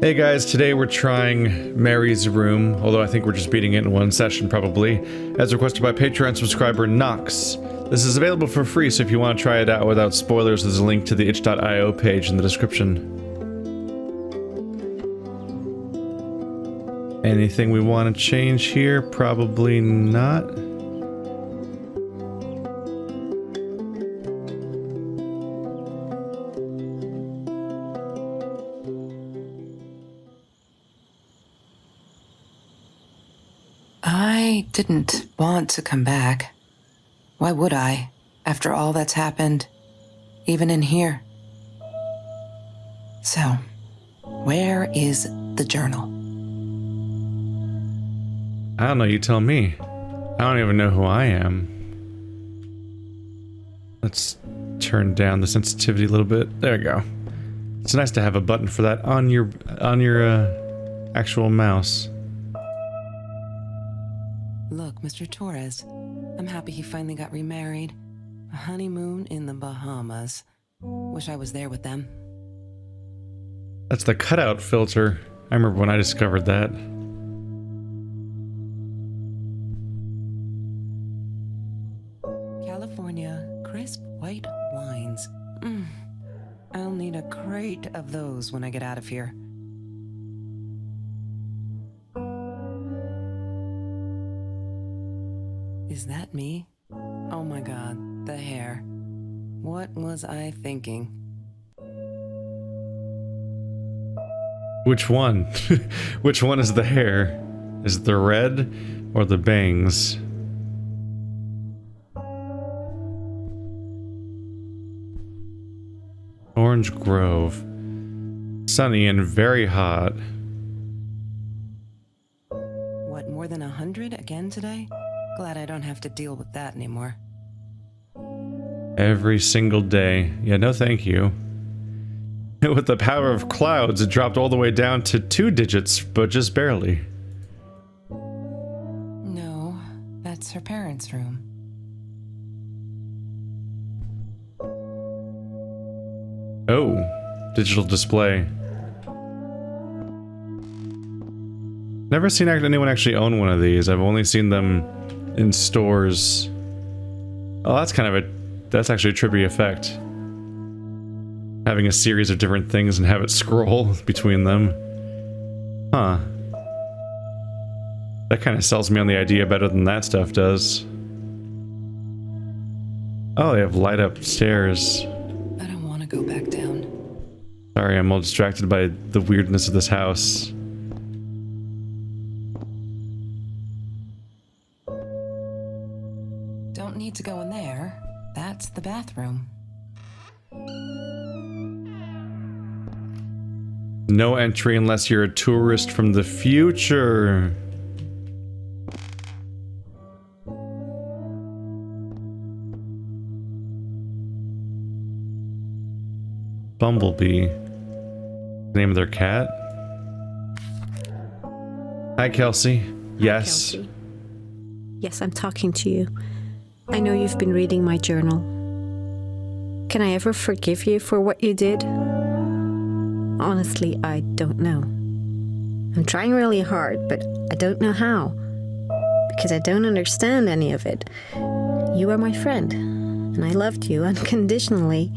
Hey guys, today we're trying Mary's room, although I think we're just beating it in one session probably, as requested by Patreon subscriber Nox. This is available for free, so if you want to try it out without spoilers, there's a link to the itch.io page in the description. Anything we want to change here? Probably not. I didn't want to come back. Why would I, after all that's happened, even in here? So, where is the journal? I don't know, you tell me. I don't even know who I am. Let's turn down the sensitivity a little bit. There we go. It's nice to have a button for that on your actual mouse. Look, Mr. Torres, I'm happy he finally got remarried. A honeymoon in the Bahamas. Wish I was there with them. That's the cutout filter. I remember when I discovered that. California crisp white wines. I'll need a crate of those when I get out of here. Is that me? Oh my god, the hair. What was I thinking? Which one? Which one is the hair? Is it the red or the bangs? Orange Grove. Sunny and very hot. What, more than 100 again today? Glad I don't have to deal with that anymore. Every single day. Yeah, no thank you. With the power of clouds, it dropped all the way down to 2 digits, but just barely. No, that's her parents' room. Oh, digital display. Never seen anyone actually own one of these. I've only seen them in stores. Oh, that's actually a trippy effect. Having a series of different things and have it scroll between them. Huh. That kind of sells me on the idea better than that stuff does. Oh, they have light up stairs. I don't want to go back down. Sorry, I'm all distracted by the weirdness of this house. Don't need to go in there. That's the bathroom. No entry unless you're a tourist from the future. Bumblebee. Name of their cat? Hi, Kelsey. Yes. Hi, Kelsey. Yes, I'm talking to you. I know you've been reading my journal. Can I ever forgive you for what you did? Honestly, I don't know. I'm trying really hard, but I don't know how. Because I don't understand any of it. You are my friend, and I loved you unconditionally.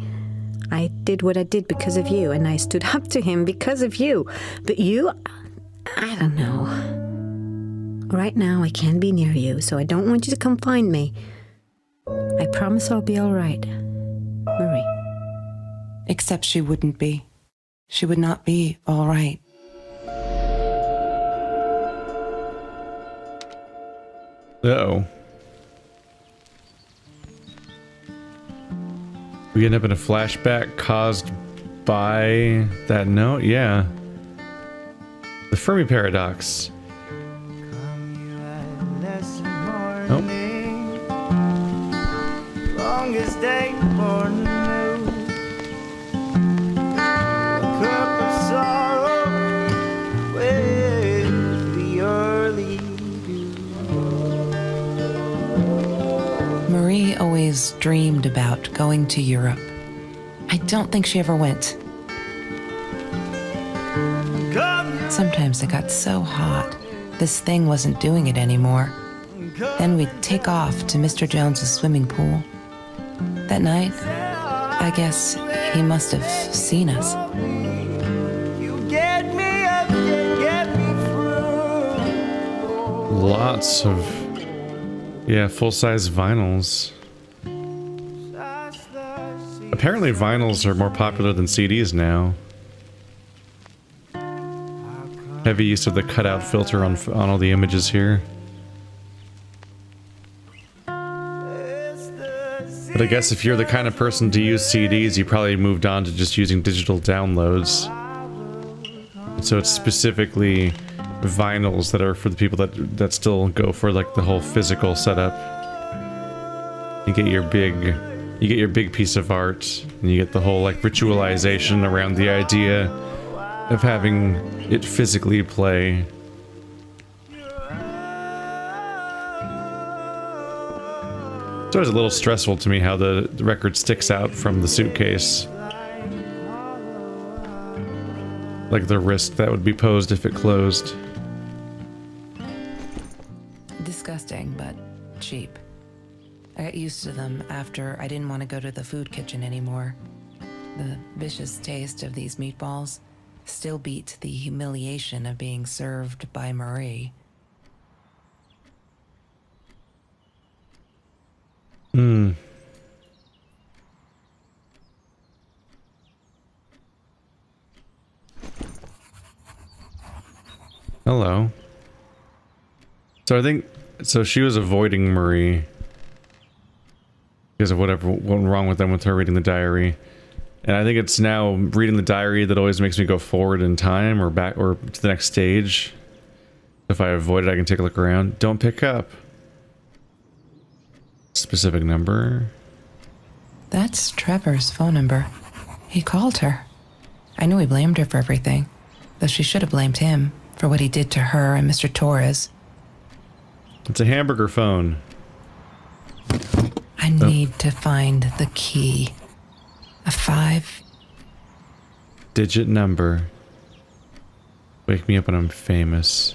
I did what I did because of you, and I stood up to him because of you. But you, I don't know. Right now, I can't be near you, so I don't want you to come find me. I promise I'll be all right. Marie. Except she wouldn't be. She would not be all right. Uh-oh. We end up in a flashback caused by that note? Yeah. The Fermi paradox. Oh. Longest day for new. A cup of sorrow with the early dew. Marie always dreamed about going to Europe. I don't think she ever went. Come Sometimes it got so hot, this thing wasn't doing it anymore. Then we'd take off to Mr. Jones's swimming pool. That night, I guess he must have seen us. You get me up, you get me through. Lots of, yeah, full-size vinyls. Apparently vinyls are more popular than CDs now. Heavy use of the cutout filter on all the images here. But I guess if you're the kind of person to use CDs, you probably moved on to just using digital downloads. So it's specifically vinyls that are for the people that still go for like the whole physical setup. You get your big piece of art, and you get the whole like ritualization around the idea of having it physically play. It's always a little stressful to me how the record sticks out from the suitcase. Like the risk that would be posed if it closed. Disgusting, but cheap. I got used to them after I didn't want to go to the food kitchen anymore. The vicious taste of these meatballs still beat the humiliation of being served by Marie. Hello. So I think, so she was avoiding Marie because of whatever went wrong with them with her reading the diary. And I think it's now reading the diary that always makes me go forward in time or back or to the next stage. If I avoid it, I can take a look around. Don't pick up. Specific number. That's Trevor's phone number. He called her. I knew he blamed her for everything, though she should have blamed him for what he did to her and Mr. Torres. It's a hamburger phone. I need to find the key. A 5-digit number. Wake me up when I'm famous.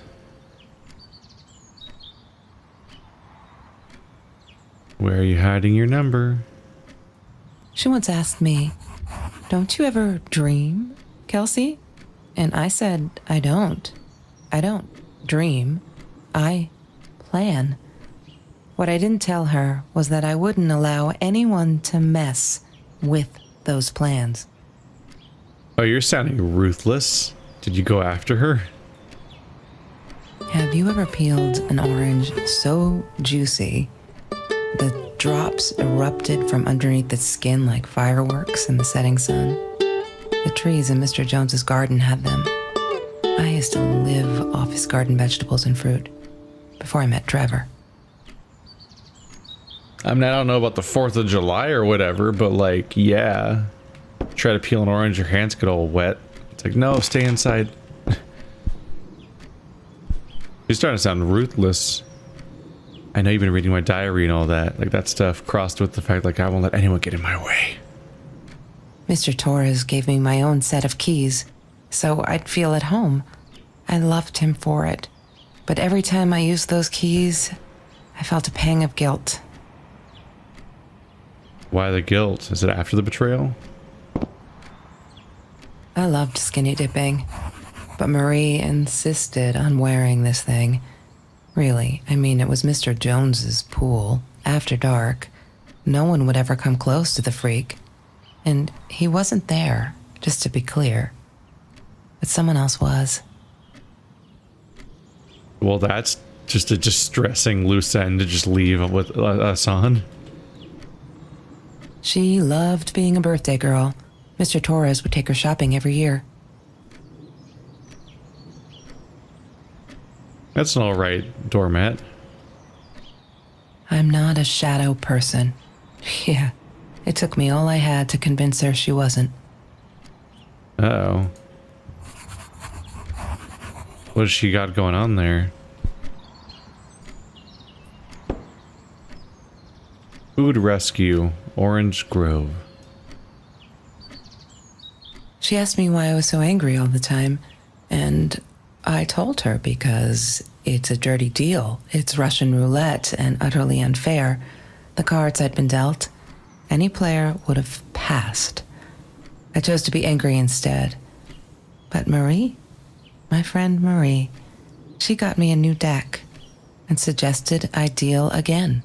Where are you hiding your number? She once asked me, "Don't you ever dream, Kelsey?" And I said, I don't. I don't dream. I plan. What I didn't tell her was that I wouldn't allow anyone to mess with those plans. Oh, you're sounding ruthless. Did you go after her? Have you ever peeled an orange so juicy the drops erupted from underneath the skin like fireworks in the setting sun? The trees in Mr. Jones's garden had them. I used to live off his garden vegetables and fruit before I met Trevor. I mean, I don't know about the 4th of July or whatever, but like, yeah. Try to peel an orange, your hands get all wet. It's like, no, stay inside. You're starting to sound ruthless. I know you've been reading my diary and all that. Like, that stuff crossed with the fact, like, I won't let anyone get in my way. Mr. Torres gave me my own set of keys, so I'd feel at home. I loved him for it. But every time I used those keys, I felt a pang of guilt. Why the guilt? Is it after the betrayal? I loved skinny dipping, but Marie insisted on wearing this thing. Really, I mean, it was Mr. Jones's pool, after dark. No one would ever come close to the freak. And he wasn't there, just to be clear. But someone else was. Well, that's just a distressing loose end to just leave with us on. She loved being a birthday girl. Mr. Torres would take her shopping every year. That's an alright doormat. I'm not a shadow person. Yeah, it took me all I had to convince her she wasn't. Uh-oh. What has she got going on there? Food Rescue, Orange Grove. She asked me why I was so angry all the time, and I told her because it's a dirty deal. It's Russian roulette and utterly unfair. The cards I'd been dealt, any player would have passed. I chose to be angry instead. But Marie, my friend Marie, she got me a new deck and suggested I deal again.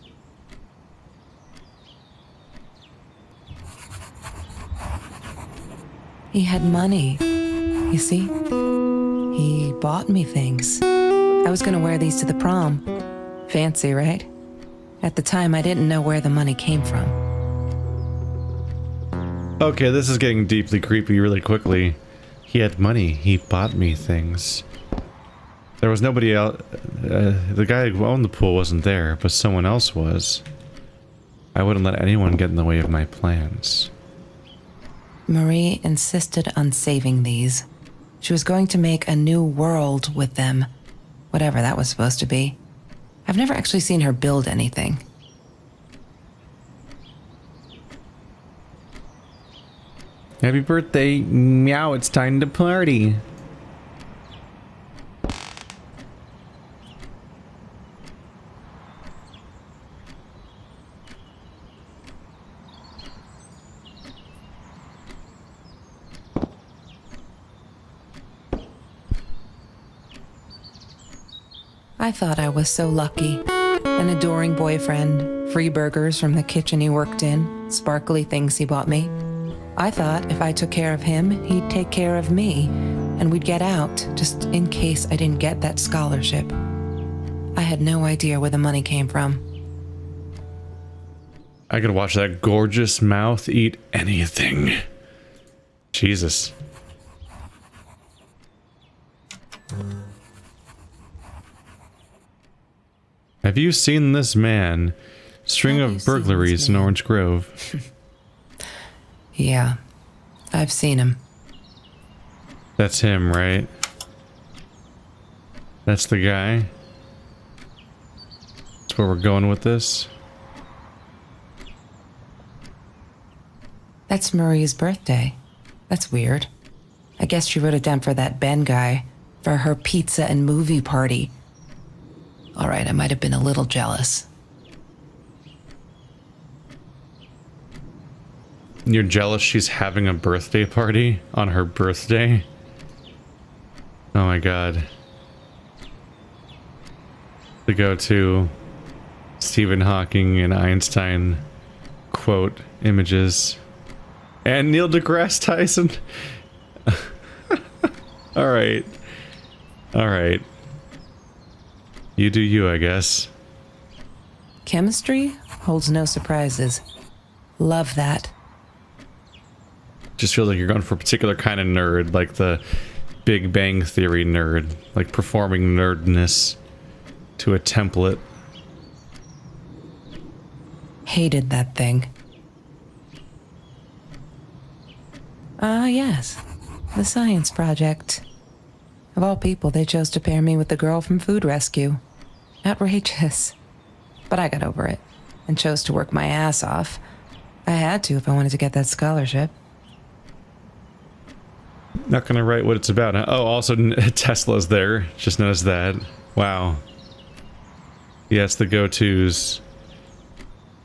He had money, you see? He bought me things. I was gonna wear these to the prom. Fancy, right? At the time, I didn't know where the money came from. Okay, this is getting deeply creepy really quickly. He had money. He bought me things. There was nobody else. The guy who owned the pool wasn't there, but someone else was. I wouldn't let anyone get in the way of my plans. Marie insisted on saving these. She was going to make a new world with them, whatever that was supposed to be. I've never actually seen her build anything. Happy birthday, meow, it's time to party. I thought I was so lucky. An adoring boyfriend, free burgers from the kitchen he worked in, sparkly things he bought me. I thought if I took care of him, he'd take care of me, and we'd get out, just in case I didn't get that scholarship. I had no idea where the money came from. I could watch that gorgeous mouth eat anything. Jesus. Have you seen this man? String of burglaries in Orange Grove. Yeah, I've seen him. That's him, right? That's the guy? That's where we're going with this? That's Marie's birthday. That's weird. I guess she wrote it down for that Ben guy, for her pizza and movie party. All right, I might have been a little jealous. You're jealous she's having a birthday party on her birthday? Oh my god. The go-to Stephen Hawking and Einstein quote images. And Neil deGrasse Tyson. Alright. Alright. You do you, I guess. Chemistry holds no surprises. Love that. Just feels like you're going for a particular kind of nerd, like the Big Bang Theory nerd, like performing nerdness to a template. Hated that thing. Yes. The science project. Of all people, they chose to pair me with the girl from Food Rescue. Outrageous. But I got over it and chose to work my ass off. I had to if I wanted to get that scholarship. Not gonna write what it's about. Huh? Oh, also Tesla's there. Just noticed that. Wow. Yes, the go-tos.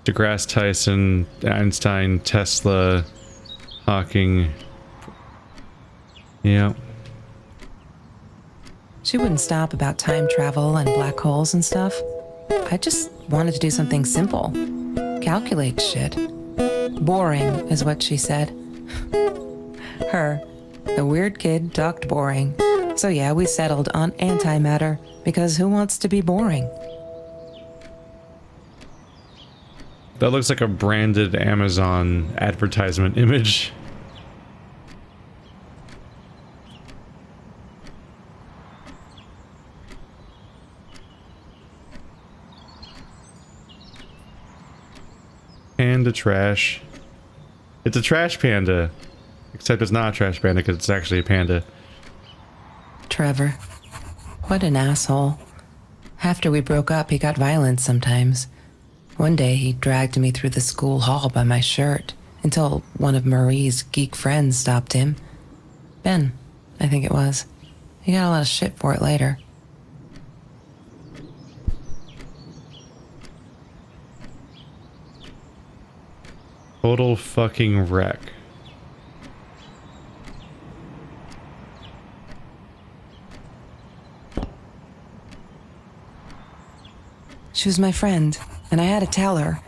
deGrasse Tyson, Einstein, Tesla, Hawking. Yeah. She wouldn't stop about time travel and black holes and stuff. I just wanted to do something simple. Calculate shit. Boring is what she said. Her, the weird kid, talked boring. So yeah, we settled on antimatter, because who wants to be boring? That looks like a branded Amazon advertisement image. Panda trash. It's a trash panda. Except it's not a trash panda because it's actually a panda. Trevor. What an asshole. After we broke up, he got violent sometimes. One day, he dragged me through the school hall by my shirt until one of Marie's geek friends stopped him. Ben, I think it was. He got a lot of shit for it later. Total fucking wreck. She was my friend, and I had to tell her.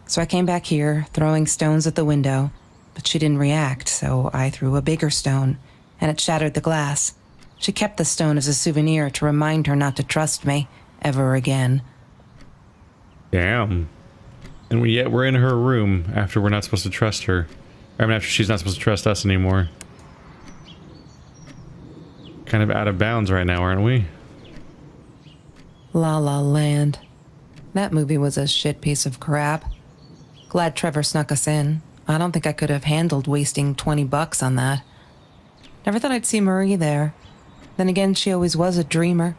So I came back here, throwing stones at the window, but she didn't react, so I threw a bigger stone, and it shattered the glass. She kept the stone as a souvenir to remind her not to trust me ever again. Damn. And yet we're in her room after we're not supposed to trust her. I mean, after she's not supposed to trust us anymore. Kind of out of bounds right now, aren't we? La La Land. That movie was a shit piece of crap. Glad Trevor snuck us in. I don't think I could have handled wasting $20 on that. Never thought I'd see Marie there. Then again, she always was a dreamer.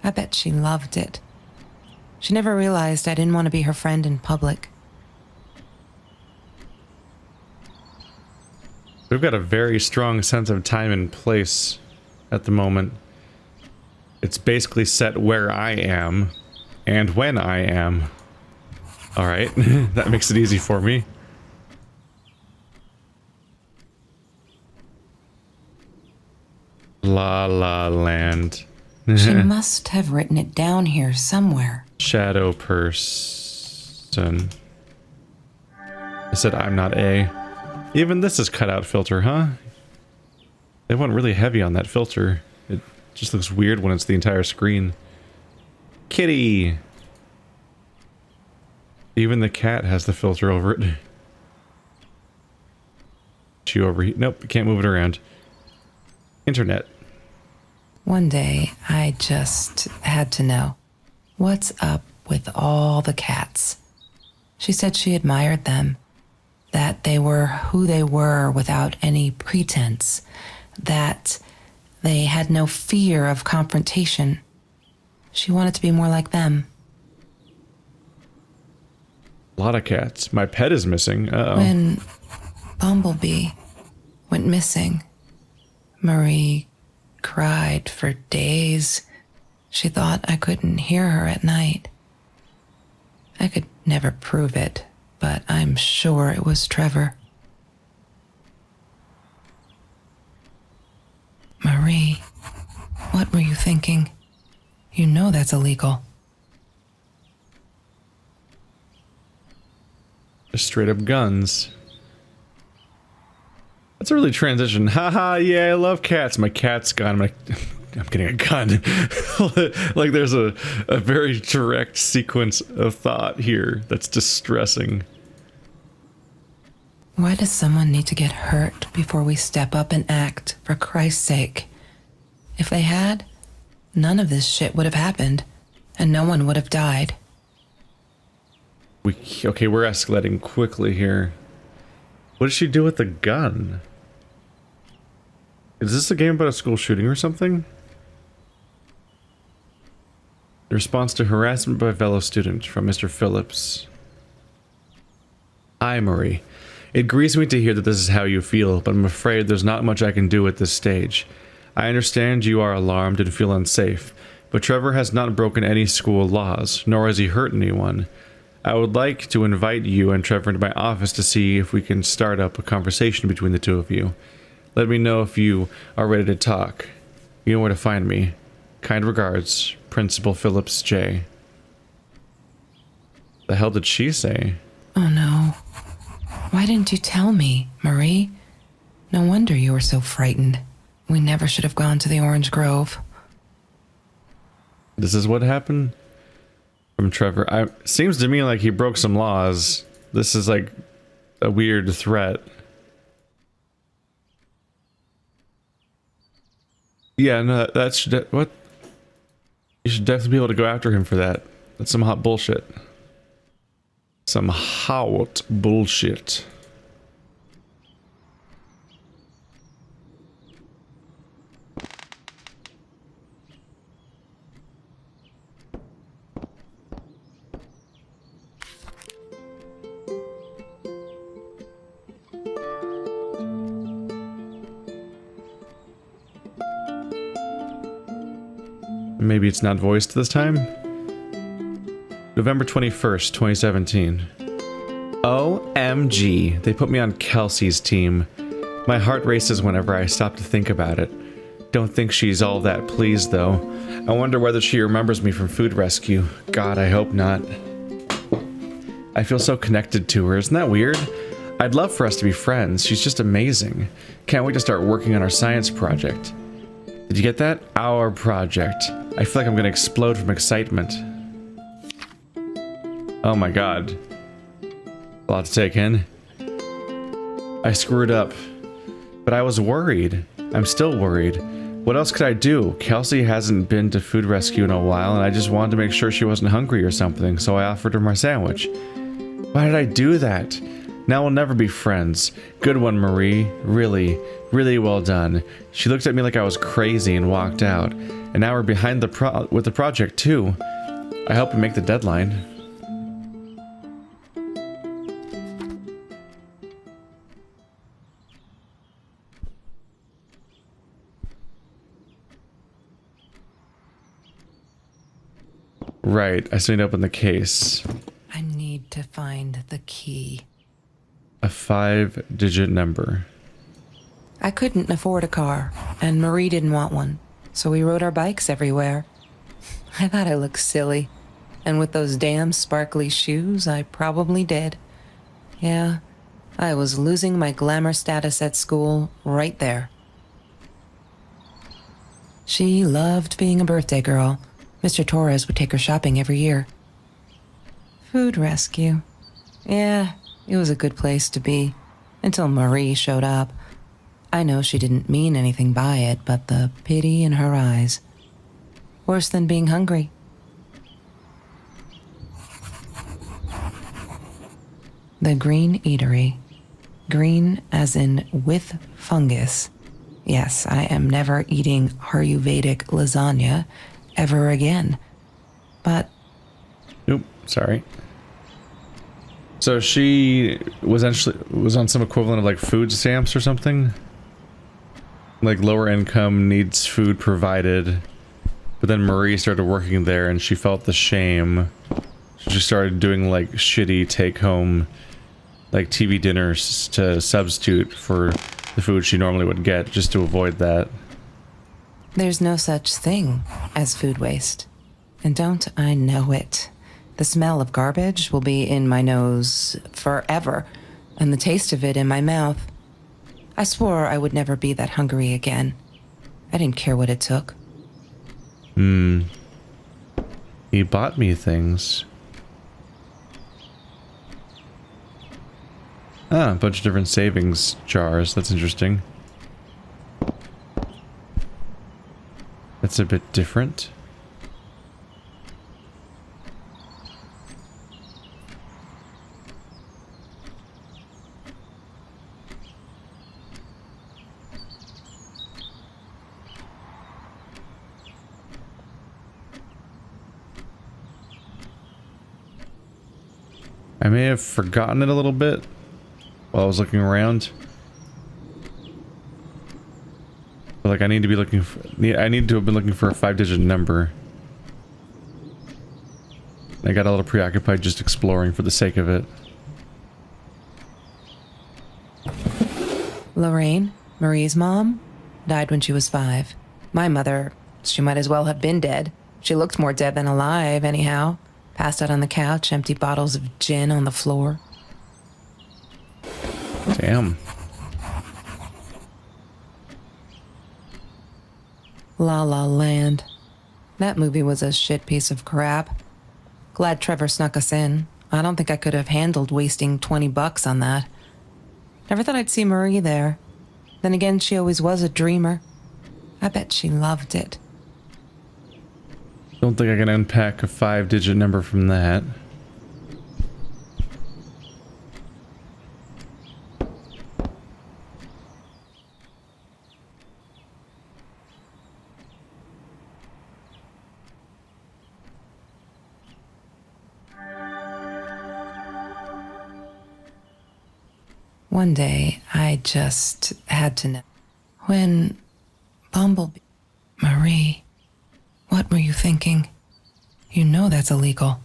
I bet she loved it. She never realized I didn't want to be her friend in public. We've got a very strong sense of time and place at the moment. It's basically set where I am and when I am. Alright, that makes it easy for me. La La Land. She must have written it down here somewhere. Shadow person. I said I'm not A. Even this is cutout filter, huh? They went really heavy on that filter. It just looks weird when it's the entire screen. Kitty! Even the cat has the filter over it. She overheat. Nope, can't move it around. Internet. One day, I just had to know. What's up with all the cats? She said she admired them. That they were who they were without any pretense. That they had no fear of confrontation. She wanted to be more like them. A lot of cats. My pet is missing. Uh-oh. When Bumblebee went missing, Marie cried for days. She thought I couldn't hear her at night. I could never prove it, but I'm sure it was Trevor. Marie, what were you thinking? You know that's illegal. Just straight up guns. That's a really transition. Haha, yeah, I love cats. My cat's gone. I'm getting a gun. Like there's a very direct sequence of thought here that's distressing. Why does someone need to get hurt before we step up and act, for Christ's sake? If they had, none of this shit would have happened, and no one would have died. Okay, we're escalating quickly here. What does she do with the gun? Is this a game about a school shooting or something? The response to harassment by a fellow student from Mr. Phillips. Hi, Marie. It grieves me to hear that this is how you feel, but I'm afraid there's not much I can do at this stage. I understand you are alarmed and feel unsafe, but Trevor has not broken any school laws, nor has he hurt anyone. I would like to invite you and Trevor into my office to see if we can start up a conversation between the two of you. Let me know if you are ready to talk. You know where to find me. Kind regards, Principal Phillips J. The hell did she say? Oh no. Why didn't you tell me, Marie? No wonder you were so frightened. We never should have gone to the Orange Grove. This is what happened from Trevor. Seems to me like he broke some laws. This is like a weird threat. Yeah, no, that's what. You should definitely be able to go after him for that. That's some hot bullshit. Some hot bullshit. Maybe it's not voiced this time? November 21st, 2017. OMG, they put me on Kelsey's team. My heart races whenever I stop to think about it. Don't think she's all that pleased, though. I wonder whether she remembers me from food rescue. God, I hope not. I feel so connected to her. Isn't that weird? I'd love for us to be friends. She's just amazing. Can't wait to start working on our science project. Did you get that? Our project. I feel like I'm gonna explode from excitement. Oh my god. A lot to take in. I screwed up. But I was worried. I'm still worried. What else could I do? Kelsey hasn't been to food rescue in a while, and I just wanted to make sure she wasn't hungry or something, so I offered her my sandwich. Why did I do that? Now we'll never be friends. Good one, Marie. Really, really well done. She looked at me like I was crazy and walked out. And now we're behind with the project too. I hope we make the deadline. Right, I still need to open the case. I need to find the key. A 5-digit number. I couldn't afford a car, and Marie didn't want one, so we rode our bikes everywhere. I thought I looked silly, and with those damn sparkly shoes, I probably did. Yeah, I was losing my glamour status at school right there. She loved being a birthday girl. Mr. Torres would take her shopping every year. Food rescue. Yeah, it was a good place to be, until Marie showed up. I know she didn't mean anything by it, but the pity in her eyes. Worse than being hungry. The Green Eatery. Green as in with fungus. Yes, I am never eating Ayurvedic lasagna ever again. But... Oop, sorry. So she was on some equivalent of like food stamps or something? Like lower income, needs food provided. But then Marie started working there and she felt the shame. So she started doing like shitty take-home like TV dinners to substitute for the food she normally would get, just to avoid that. There's no such thing as food waste. And don't I know it? The smell of garbage will be in my nose forever, and the taste of it in my mouth. I swore I would never be that hungry again. I didn't care what it took. He bought me things. Ah, a bunch of different savings jars. That's interesting. That's a bit different. I may have forgotten it a little bit while I was looking around. But like I need to be looking for, I need to have been looking for a 5-digit number. I got a little preoccupied just exploring for the sake of it. Lorraine, Marie's mom, died when she was 5. My mother, she might as well have been dead. She looked more dead than alive, anyhow. Passed out on the couch, empty bottles of gin on the floor. Damn. La La Land. That movie was a shit piece of crap. Glad Trevor snuck us in. I don't think I could have handled wasting $20 on that. Never thought I'd see Marie there. Then again, she always was a dreamer. I bet she loved it. Don't think I can unpack a 5-digit number from that. One day, I just had to know. When Bumblebee... Marie... What were you thinking? You know that's illegal.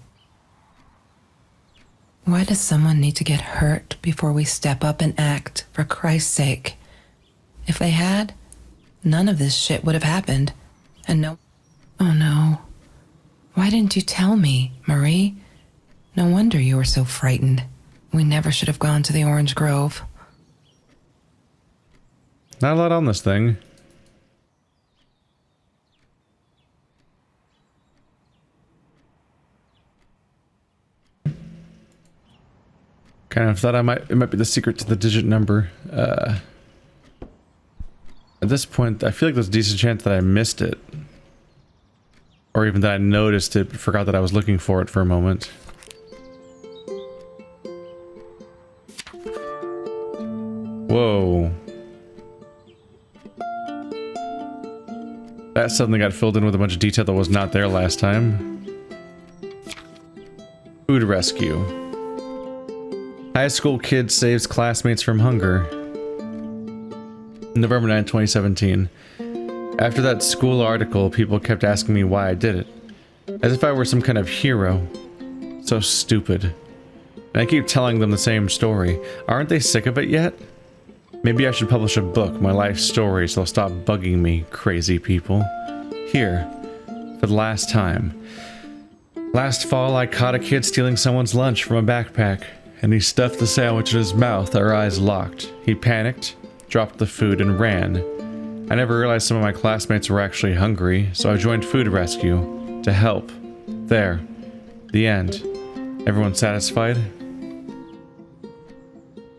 Why does someone need to get hurt before we step up and act, for Christ's sake? If they had, none of this shit would have happened. And no... Oh no. Why didn't you tell me, Marie? No wonder you were so frightened. We never should have gone to the Orange Grove. Not a lot on this thing. Kind of thought it might be the secret to the digit number. At this point, I feel like there's a decent chance that I missed it. Or even that I noticed it, but forgot that I was looking for it for a moment. Whoa. That suddenly got filled in with a bunch of detail that was not there last time. Food rescue. High school kid saves classmates from hunger. November 9, 2017. After that school article, people kept asking me why I did it. As if I were some kind of hero. So stupid. And I keep telling them the same story. Aren't they sick of it yet? Maybe I should publish a book, my life story, so they'll stop bugging me, crazy people. Here, for the last time. Last fall, I caught a kid stealing someone's lunch from a backpack, and he stuffed the sandwich in his mouth, our eyes locked. He panicked, dropped the food, and ran. I never realized some of my classmates were actually hungry, so I joined food rescue to help. There. The end. Everyone satisfied?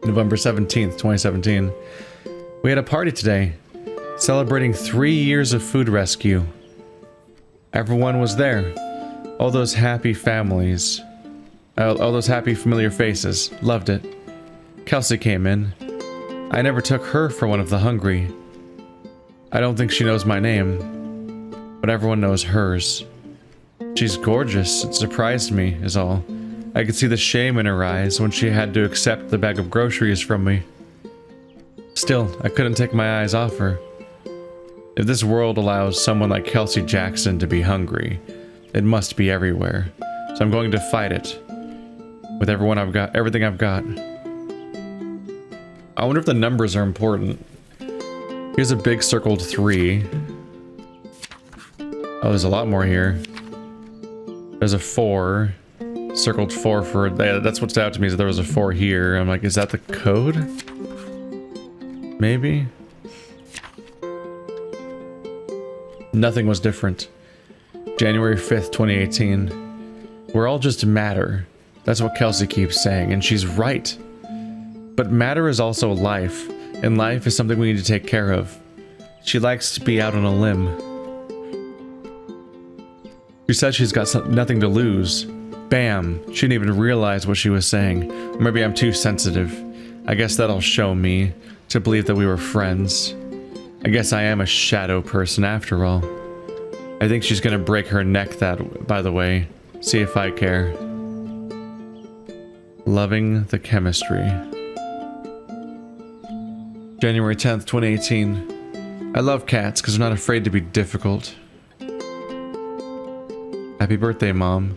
November 17th, 2017. We had a party today, celebrating 3 years of food rescue. Everyone was there. All those happy families. All those happy familiar faces. Loved it. Kelsey came in. I never took her for one of the hungry. I don't think she knows my name, but everyone knows hers. She's gorgeous. It surprised me, is all. I could see the shame in her eyes when she had to accept the bag of groceries from me. Still, I couldn't take my eyes off her. If this world allows someone like Kelsey Jackson to be hungry, it must be everywhere. So I'm going to fight it. With everything I've got. I wonder if the numbers are important. Here's a big circled 3. Oh, there's a lot more here. There's a 4. Circled 4 for... That's what stood out to me, is that there was a 4 here. I'm like, is that the code? Maybe? Nothing was different. January 5th, 2018. We're all just matter. That's what Kelsey keeps saying, and she's right. But matter is also life, and life is something we need to take care of. She likes to be out on a limb. She said she's got nothing to lose. Bam! She didn't even realize what she was saying. Or maybe I'm too sensitive. I guess that'll show me to believe that we were friends. I guess I am a shadow person after all. I think she's gonna break her neck by the way. See if I care. Loving the chemistry. January 10th, 2018. I love cats because they're not afraid to be difficult. Happy birthday, Mom.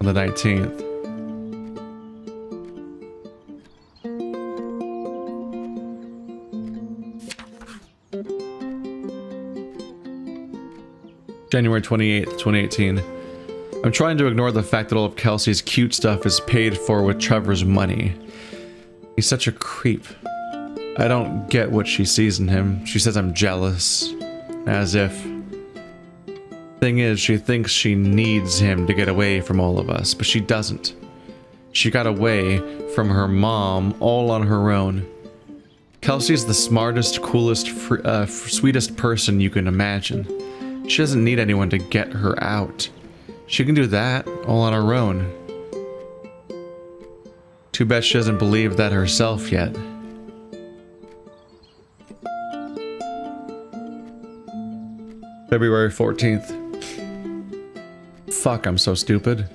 On the 19th. January 28th, 2018. I'm trying to ignore the fact that all of Kelsey's cute stuff is paid for with Trevor's money. He's such a creep. I don't get what she sees in him. She says I'm jealous. As if. Thing is, she thinks she needs him to get away from all of us, but she doesn't. She got away from her mom all on her own. Kelsey's the smartest, coolest, sweetest person you can imagine. She doesn't need anyone to get her out. She can do that all on her own. Too bad she doesn't believe that herself yet. February 14th. Fuck, I'm so stupid.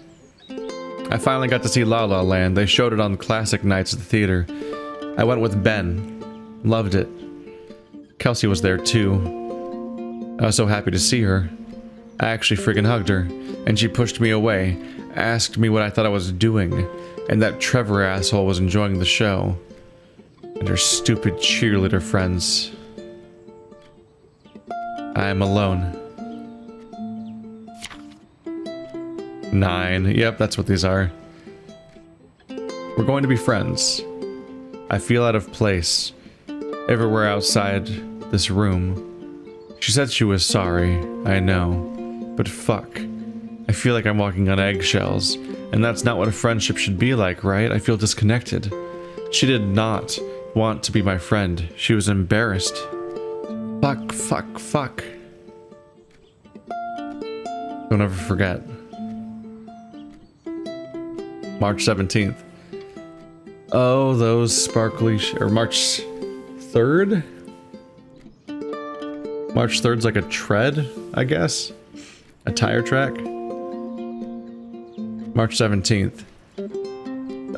I finally got to see La La Land. They showed it on classic nights at the theater. I went with Ben. Loved it. Kelsey was there too. I was so happy to see her. I actually freaking hugged her, and she pushed me away, asked me what I thought I was doing, and that Trevor asshole was enjoying the show. And her stupid cheerleader friends. I am alone. 9. Yep, that's what these are. We're going to be friends. I feel out of place everywhere outside this room. She said she was sorry, I know. But fuck. I feel like I'm walking on eggshells, and that's not what a friendship should be like, right? I feel disconnected. She did not want to be my friend. She was embarrassed. Fuck, fuck, fuck. Don't ever forget. March 17th. Oh, those sparkly or March 3rd? March 3rd's like a tread, I guess? A tire track? March 17th.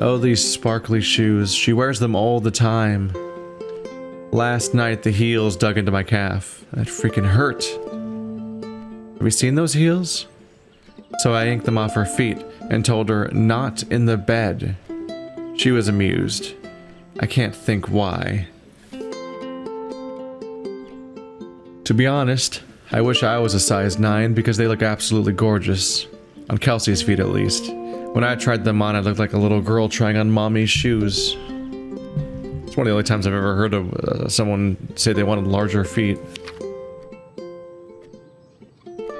Oh, these sparkly shoes. She wears them all the time. Last night, the heels dug into my calf. That freaking hurt. Have you seen those heels? So I yanked them off her feet and told her not in the bed. She was amused. I can't think why. To be honest, I wish I was a size 9 because they look absolutely gorgeous. On Kelsey's feet at least. When I tried them on, I looked like a little girl trying on mommy's shoes. It's one of the only times I've ever heard of someone say they wanted larger feet.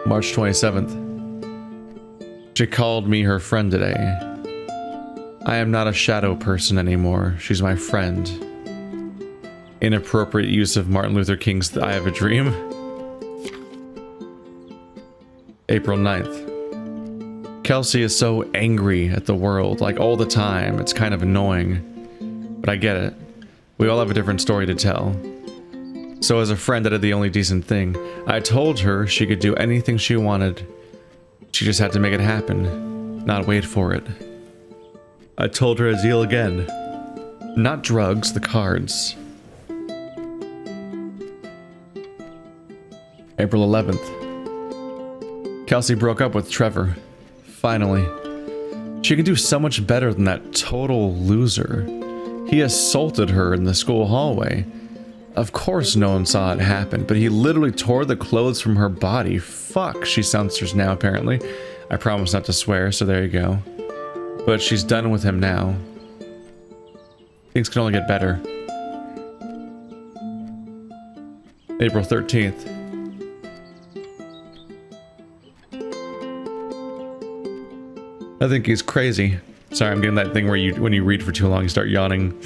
March 27th. She called me her friend today. I am not a shadow person anymore. She's my friend. Inappropriate use of Martin Luther King's I Have a Dream. April 9th. Kelsey is so angry at the world, like all the time. It's kind of annoying. But I get it. We all have a different story to tell. So as a friend, I did the only decent thing. I told her she could do anything she wanted. She just had to make it happen, not wait for it. I told her a deal again. Not drugs, the cards. April 11th. Kelsey broke up with Trevor. Finally. She could do so much better than that total loser. He assaulted her in the school hallway. Of course no one saw it happen, but he literally tore the clothes from her body. Fuck, she censors now apparently. I promise not to swear, so there you go. But she's done with him now. Things can only get better. April 13th. I think he's crazy. Sorry, I'm getting that thing where when you read for too long, you start yawning.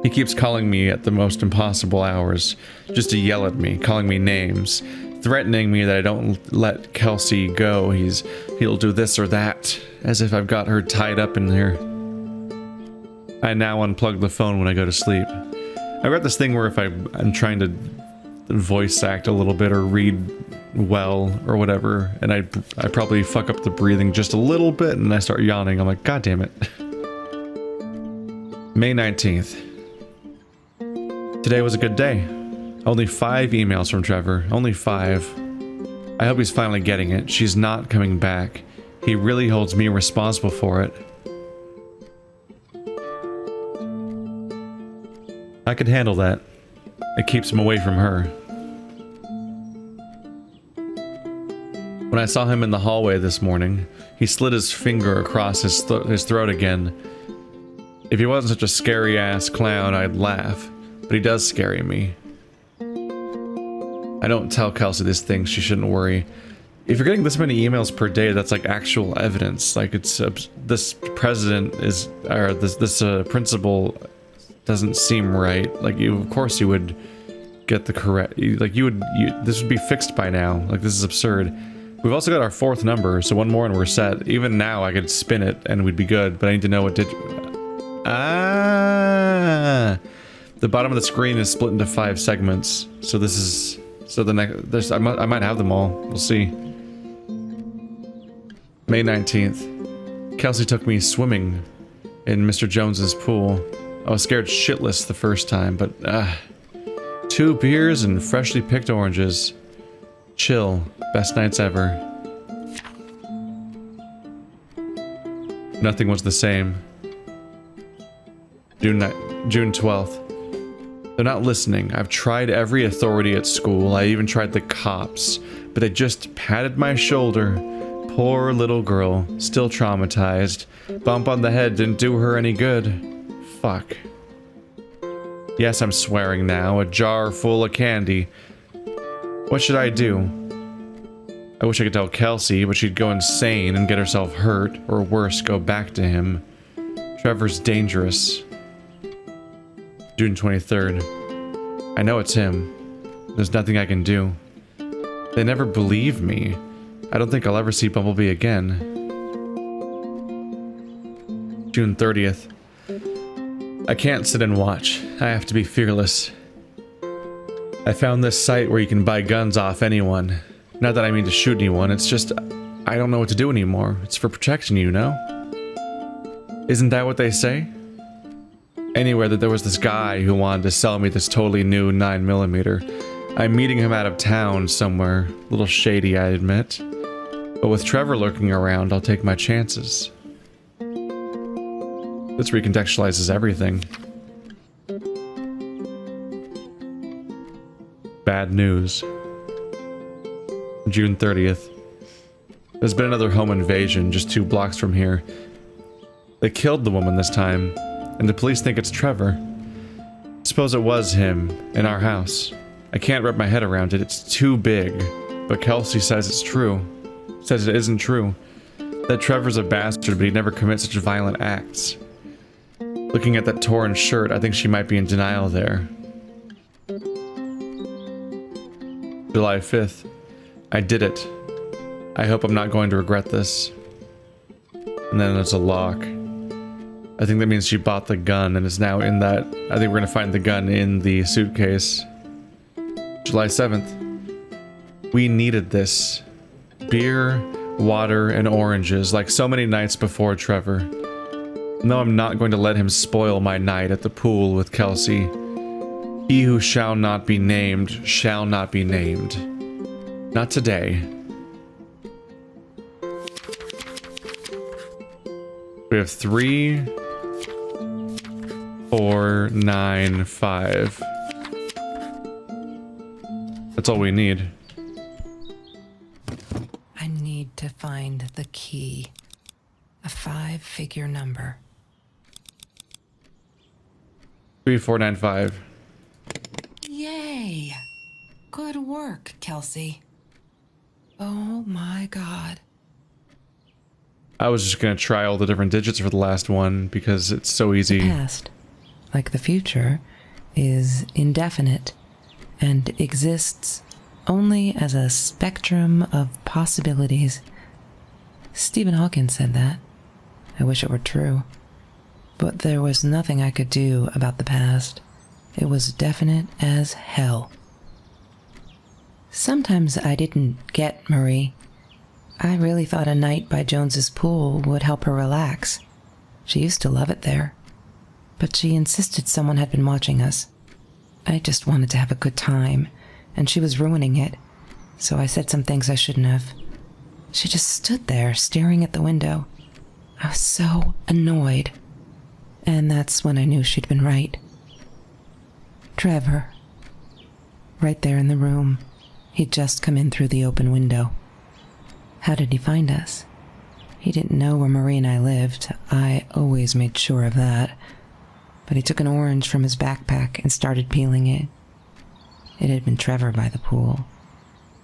He keeps calling me at the most impossible hours, just to yell at me, calling me names, threatening me that I don't let Kelsey go. He'll do this or that, as if I've got her tied up in here. I now unplug the phone when I go to sleep. I got this thing where if I'm trying to voice act a little bit or read well or whatever, and I probably fuck up the breathing just a little bit and I start yawning. I'm like, God damn it. May 19th. Today was a good day. Only 5 emails from Trevor. Only 5. I hope he's finally getting it. She's not coming back. He really holds me responsible for it. I could handle that. It keeps him away from her. When I saw him in the hallway this morning, he slid his finger across his throat again. If he wasn't such a scary-ass clown, I'd laugh. But he does scare me. I don't tell Kelsey this thing, she shouldn't worry. If you're getting this many emails per day, that's like actual evidence. Like it's this president is, or this principal doesn't seem right. Like of course you would get the correct, this would be fixed by now. Like this is absurd. We've also got our 4th number, so one more and we're set. Even now I could spin it and we'd be good, but I need to know what the bottom of the screen is split into 5 segments. So this is, so the next, I might have them all. We'll see. May 19th. Kelsey took me swimming in Mr. Jones's pool. I was scared shitless the first time, but 2 beers and freshly picked oranges. Chill. Best nights ever. Nothing was the same. June 12th. They're not listening. I've tried every authority at school. I even tried the cops, but they just patted my shoulder. Poor little girl, still traumatized. Bump on the head didn't do her any good. Fuck. Yes, I'm swearing now. A jar full of candy. What should I do? I wish I could tell Kelsey, but she'd go insane and get herself hurt, or worse, go back to him. Trevor's dangerous. June 23rd. I know it's him. There's nothing I can do. They never believe me. I don't think I'll ever see Bumblebee again. June 30th. I can't sit and watch. I have to be fearless. I found this site where you can buy guns off anyone. Not that I mean to shoot anyone, it's just I don't know what to do anymore. It's for protection, you know? Isn't that what they say? Anywhere that there was this guy who wanted to sell me this totally new 9mm. I'm meeting him out of town somewhere. A little shady, I admit. But with Trevor lurking around, I'll take my chances. This recontextualizes everything. Bad news. June 30th. There's been another home invasion just 2 blocks from here. They killed the woman this time, and the police think it's Trevor. Suppose it was him, in our house. I can't wrap my head around it, it's too big. But Kelsey says it's true. Says it isn't true. That Trevor's a bastard, but he'd never commit such violent acts. Looking at that torn shirt, I think she might be in denial there. July 5th. I did it. I hope I'm not going to regret this. And then there's a lock. I think that means she bought the gun and is now in that. I think we're gonna find the gun in the suitcase. July 7th. We needed this. Beer, water, and oranges, like so many nights before Trevor. No, I'm not going to let him spoil my night at the pool with Kelsey. He who shall not be named shall not be named. Not today. We have 3, 4, 9, 5. That's all we need. I need to find the key. A 5-figure number. 3495. Yay! Good work, Kelsey. Oh my god. I was just gonna try all the different digits for the last one because it's so easy. The past, like the future, is indefinite and exists only as a spectrum of possibilities. Stephen Hawking said that. I wish it were true. But there was nothing I could do about the past. It was definite as hell. Sometimes I didn't get Marie. I really thought a night by Jones's pool would help her relax. She used to love it there. But she insisted someone had been watching us. I just wanted to have a good time, and she was ruining it. So I said some things I shouldn't have. She just stood there, staring at the window. I was so annoyed. And that's when I knew she'd been right. Trevor. Right there in the room. He'd just come in through the open window. How did he find us? He didn't know where Marie and I lived. I always made sure of that. But he took an orange from his backpack and started peeling it. It had been Trevor by the pool,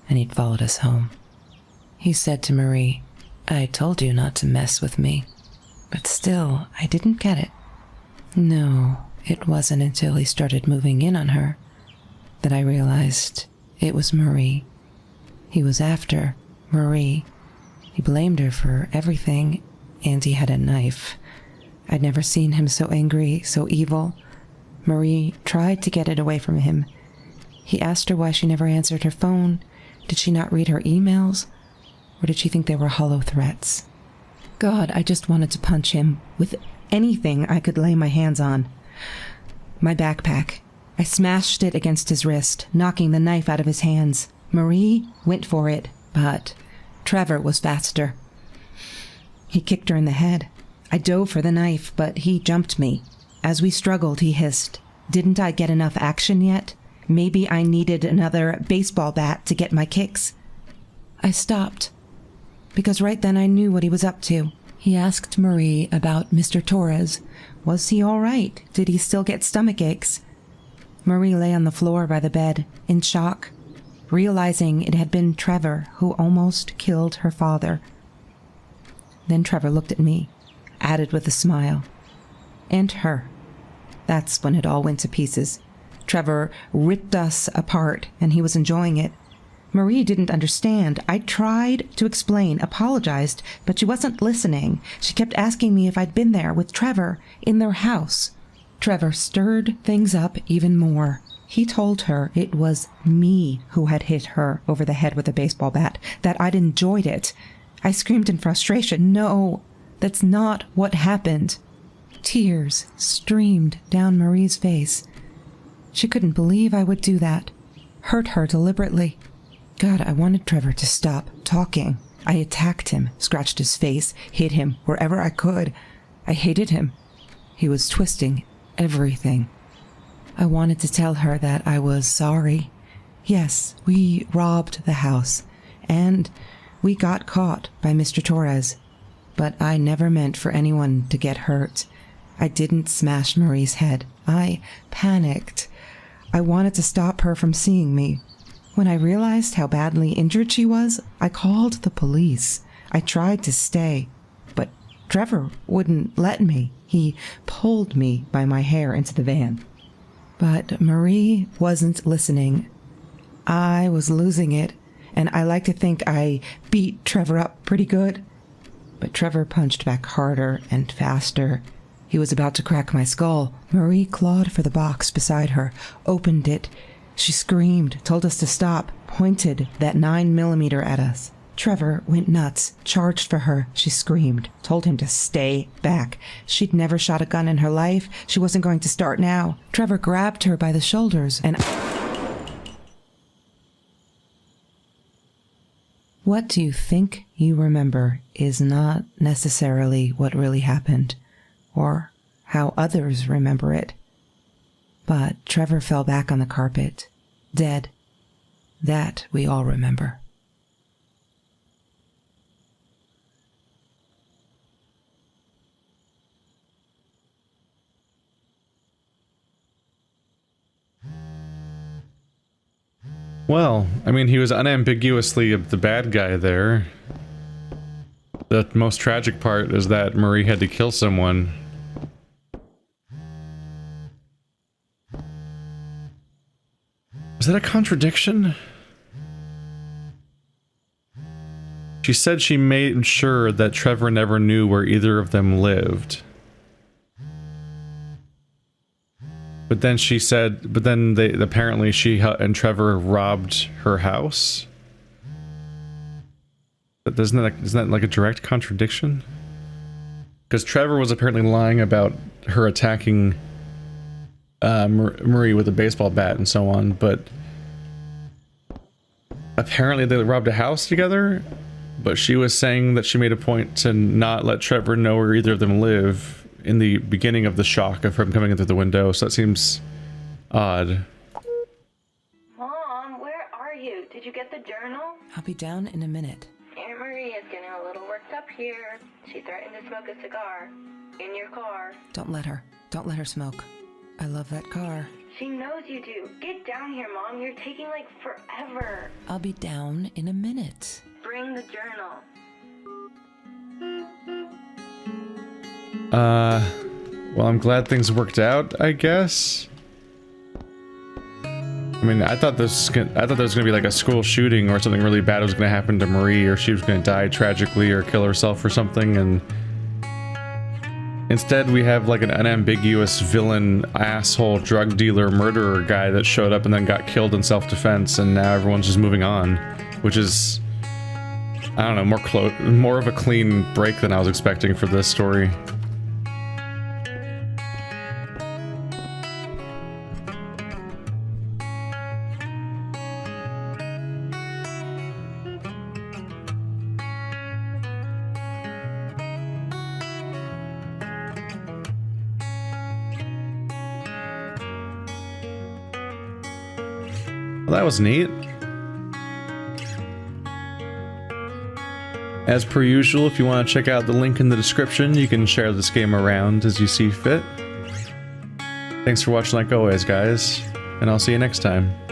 and he'd followed us home. He said to Marie, "I told you not to mess with me." But still, I didn't get it. No, it wasn't until he started moving in on her that I realized it was Marie. He was after Marie. He blamed her for everything, and he had a knife. I'd never seen him so angry, so evil. Marie tried to get it away from him. He asked her why she never answered her phone. Did she not read her emails? Or did she think they were hollow threats? God, I just wanted to punch him with anything I could lay my hands on. My backpack. I smashed it against his wrist, knocking the knife out of his hands. Marie went for it, but Trevor was faster. He kicked her in the head. I dove for the knife, but he jumped me. As we struggled, he hissed, "Didn't I get enough action yet? Maybe I needed another baseball bat to get my kicks." I stopped, because right then I knew what he was up to. He asked Marie about Mr. Torres. Was he all right? Did he still get stomach aches? Marie lay on the floor by the bed, in shock, realizing it had been Trevor who almost killed her father. Then Trevor looked at me, added with a smile. And her. That's when it all went to pieces. Trevor ripped us apart, and he was enjoying it. Marie didn't understand. I tried to explain, apologized, but she wasn't listening. She kept asking me if I'd been there with Trevor in their house. Trevor stirred things up even more. He told her it was me who had hit her over the head with a baseball bat, that I'd enjoyed it. I screamed in frustration, "No, that's not what happened." Tears streamed down Marie's face. She couldn't believe I would do that. Hurt her deliberately. God, I wanted Trevor to stop talking. I attacked him, scratched his face, hit him wherever I could. I hated him. He was twisting everything. I wanted to tell her that I was sorry. Yes, we robbed the house, and we got caught by Mr. Torres. But I never meant for anyone to get hurt. I didn't smash Marie's head. I panicked. I wanted to stop her from seeing me. When I realized how badly injured she was, I called the police. I tried to stay, but Trevor wouldn't let me. He pulled me by my hair into the van. But Marie wasn't listening. I was losing it, and I like to think I beat Trevor up pretty good. But Trevor punched back harder and faster. He was about to crack my skull. Marie clawed for the box beside her, opened it. She screamed, told us to stop, pointed that 9mm at us. Trevor went nuts, charged for her. She screamed, told him to stay back. She'd never shot a gun in her life. She wasn't going to start now. Trevor grabbed her by the shoulders and... What you think you remember is not necessarily what really happened, or how others remember it. But Trevor fell back on the carpet, dead. That we all remember. Well, I mean, he was unambiguously the bad guy there. The most tragic part is that Marie had to kill someone. Is that a contradiction? She said she made sure that Trevor never knew where either of them lived. But then she said, apparently she and Trevor robbed her house? But isn't that like a direct contradiction? Because Trevor was apparently lying about her attacking Marie with a baseball bat and so on, but apparently they robbed a house together, but she was saying that she made a point to not let Trevor know where either of them live in the beginning of the shock of him coming in through the window, so that seems odd. Mom, where are you? Did you get the journal? I'll be down in a minute. Aunt Marie is getting a little worked up here. She threatened to smoke a cigar. In your car. Don't let her. Don't let her smoke. I love that car. She knows you do. Get down here, Mom. You're taking like forever. I'll be down in a minute. Bring the journal. Well, I'm glad things worked out, I guess. I mean, I thought there was gonna be like a school shooting or something really bad was gonna happen to Marie, or she was gonna die tragically or kill herself or something, and instead we have like an unambiguous villain, asshole, drug dealer, murderer guy that showed up and then got killed in self-defense, and now everyone's just moving on, which is, I don't know, more of a clean break than I was expecting for this story. Well, that was neat. As per usual, if you want to check out the link in the description, you can share this game around as you see fit. Thanks for watching like always, guys, and I'll see you next time.